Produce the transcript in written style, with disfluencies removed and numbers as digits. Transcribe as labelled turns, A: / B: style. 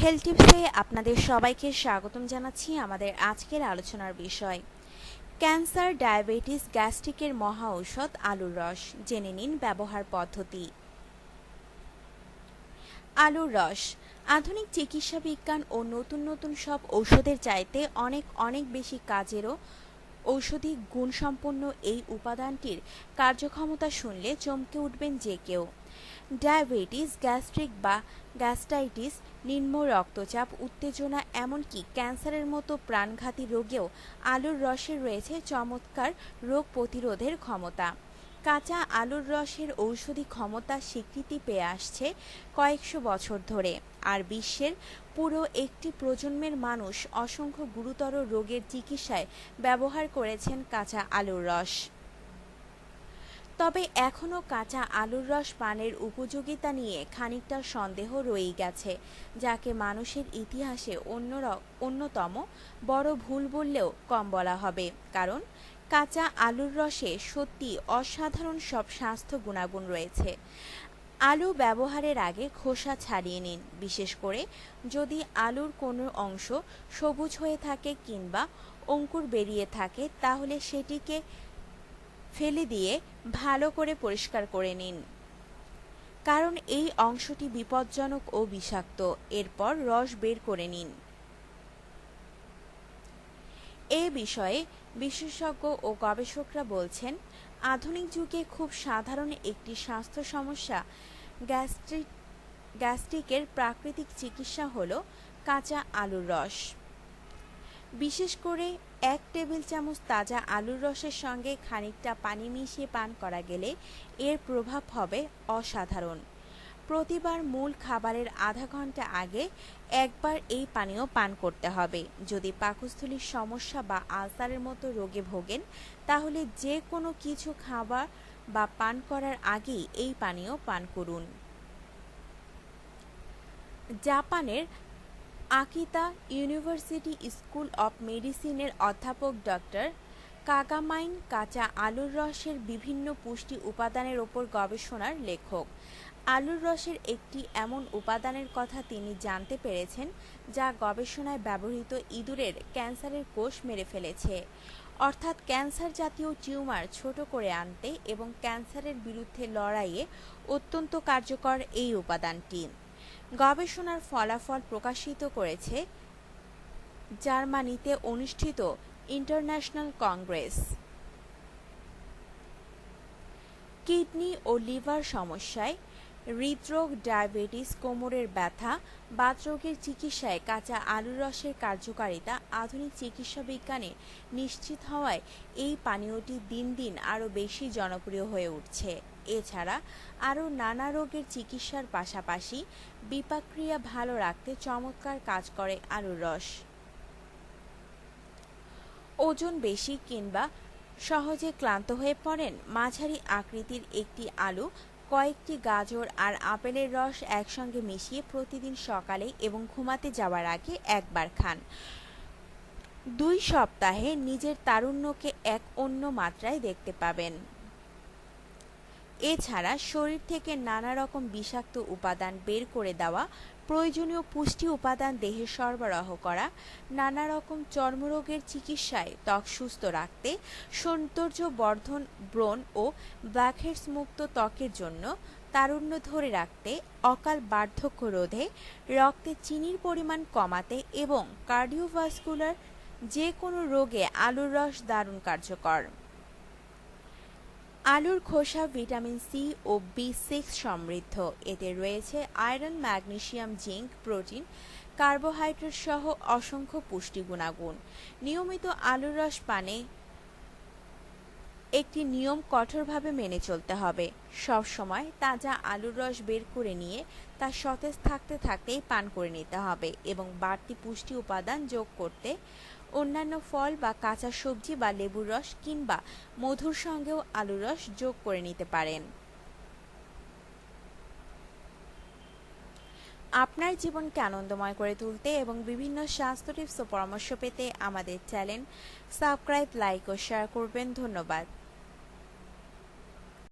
A: Health টিপসে আপনাদের সবাইকে স্বাগতম জানাচ্ছি। আমাদের আজকের আলোচনার বিষয় ক্যান্সার, ডায়াবেটিস, গ্যাস্ট্রিকের মহা ঔষধ আলুর রস। জেনে নিন ব্যবহার পদ্ধতি। আলুর রস আধুনিক চিকিৎসা বিজ্ঞান ও নতুন নতুন সব ঔষধের চাইতে অনেক বেশি কাজেরও ঔষধি গুণসম্পন্ন এই উপাদানটির কার্যক্ষমতা শুনলে চমকে উঠবেন যে কেউ। ডায়াবেটিস, গ্যাস্ট্রিক বা গ্যাস্ট্রাইটিস, নিম্ন রক্তচাপ, উত্তেজনা, এমনকি ক্যান্সারের মতো প্রাণঘাতী রোগেও আলুর রসের রয়েছে চমৎকার রোগ প্রতিরোধের ক্ষমতা। কাঁচা আলুর রসের ঔষধি ক্ষমতা স্বীকৃতি পেয়ে আসছে কয়েকশো বছর ধরে, আর বিশ্বের পুরো একটি প্রজন্মের মানুষ অসংখ্য গুরুতর রোগের চিকিৎসায় ব্যবহার করেছেন কাঁচা আলুর রস। তবে এখনও কাঁচা আলুর রস পানের উপযোগিতা নিয়ে খানিকটা সন্দেহ রয়েই গেছে, যাকে মানুষের ইতিহাসে অন্যতম বড় ভুল বললেও কম বলা হবে। কারণ কাঁচা আলুর রসে সত্যি অসাধারণ সব স্বাস্থ্য গুণাগুণ রয়েছে। আলু ব্যবহারের আগে খোসা ছাড়িয়ে নিন, বিশেষ করে যদি আলুর কোনো অংশ সবুজ হয়ে থাকে কিংবা অঙ্কুর বেরিয়ে থাকে, তাহলে সেটিকে ফেলে দিয়ে ভালো করে পরিষ্কার করে নিন, কারণ এই অংশটি বিপজ্জনক ও বিষাক্ত। এরপর রস বের করে নিন। এ বিষয়ে বিশেষজ্ঞ ও গবেষকরা বলছেন, আধুনিক যুগে খুব সাধারণ একটি স্বাস্থ্য সমস্যা গ্যাস্ট্রিকের প্রাকৃতিক চিকিৎসা হল কাঁচা আলুর রস। বিশেষ করে 1 টেবিল চামচ তাজা আলুর রসের সঙ্গে খানিকটা পানি মিশিয়ে পান করা গেলে এর প্রভাব হবে অসাধারণ। প্রতিবার মূল খাবারের আধা ঘন্টা আগে একবার এই পানীয় পান করতে হবে। যদি পাকস্থলীর সমস্যা বা আলসারের মতো রোগে ভোগেন, তাহলে যে কোনো কিছু খাবার বা পান করার আগেই এই পানীয় পান করুন। জাপানের আকিতা ইউনিভার্সিটি স্কুল অব মেডিসিনের অধ্যাপক ডক্টর কাগামাইন কাঁচা আলুর রসের বিভিন্ন পুষ্টি উপাদানের ওপর গবেষণার লেখক। আলুর রসের একটি এমন উপাদানের কথা তিনি জানতে পেরেছেন, যা গবেষণায় ব্যবহৃত ইঁদুরের ক্যান্সারের কোষ মেরে ফেলেছে। অর্থাৎ ক্যান্সার জাতীয় টিউমার ছোট করে আনতে এবং ক্যান্সারের বিরুদ্ধে লড়াইয়ে অত্যন্ত কার্যকর এই উপাদানটি। গবেষণার ফলাফল প্রকাশিত করেছে জার্মানিতে অনুষ্ঠিত ইন্টারন্যাশনাল কংগ্রেস। কিডনি ও লিভার সমস্যায়, হৃদরোগ, ডায়াবেটিস, কোমরের ব্যথা, বাতরোগের চিকিৎসায় কাঁচা আলুর রসের কার্যকারিতা আধুনিক চিকিৎসা বিজ্ঞানে নিশ্চিত হওয়ায় এই পানীয়টি দিন দিন আরও বেশি জনপ্রিয় হয়ে উঠছে। এছাড়া আরও নানা রোগের চিকিৎসার পাশাপাশি বিপাকক্রিয়া ভালো রাখতে চমৎকার কাজ করে আলুর রস। ওজন বেশি কিংবা সহজে ক্লান্ত হয়ে পড়েন? মাঝারি আকৃতির একটি আলু, কয়েকটি গাজর আর আপেলের রস একসঙ্গে মিশিয়ে প্রতিদিন সকালে এবং ঘুমাতে যাওয়ার আগে একবার খান। 2 সপ্তাহে নিজের তারুণ্যকে এক অন্য মাত্রায় দেখতে পাবেন। এছাড়া শরীর থেকে নানা রকম বিষাক্ত উপাদান বের করে দেওয়া, প্রয়োজনীয় পুষ্টি উপাদান দেহে সরবরাহ করা, নানা রকম চর্মরোগের চিকিৎসায় ত্বক সুস্থ রাখতে, সৌন্দর্য বর্ধন, ব্রণ ও ব্ল্যাকহেডস মুক্ত ত্বকের জন্য, তারুণ্য ধরে রাখতে, অকাল বার্ধক্য রোধে, রক্তে চিনির পরিমাণ কমাতে এবং কার্ডিওভাস্কুলার যে কোনো রোগে আলুর রস দারুণ কার্যকর। আলুর খোসা ভিটামিন সি ও B6 সমৃদ্ধ। এতে রয়েছে iron, magnesium, zinc, protein, carbohydrate সহ অসংখ্য পুষ্টি গুণাগুণ। নিয়মিত আলুর রস পানে একটি নিয়ম কঠোরভাবে মেনে চলতে হবে। সব সময় তাজা আলুর রস বের করে নিয়ে তা সতেজ থাকতে থাকতেই পান করে নিতে হবে এবং বাড়তি পুষ্টি উপাদান যোগ করতে অন্যান্য ফল বা কাঁচা সবজি বা লেবুর রস কিংবা মধুর সঙ্গেও আলুর রস যোগ করে নিতে পারেন। আপনার জীবনকে আনন্দময় করে তুলতে এবং বিভিন্ন স্বাস্থ্য টিপস ও পরামর্শ পেতে আমাদের চ্যানেল সাবস্ক্রাইব, লাইক ও শেয়ার করবেন। ধন্যবাদ।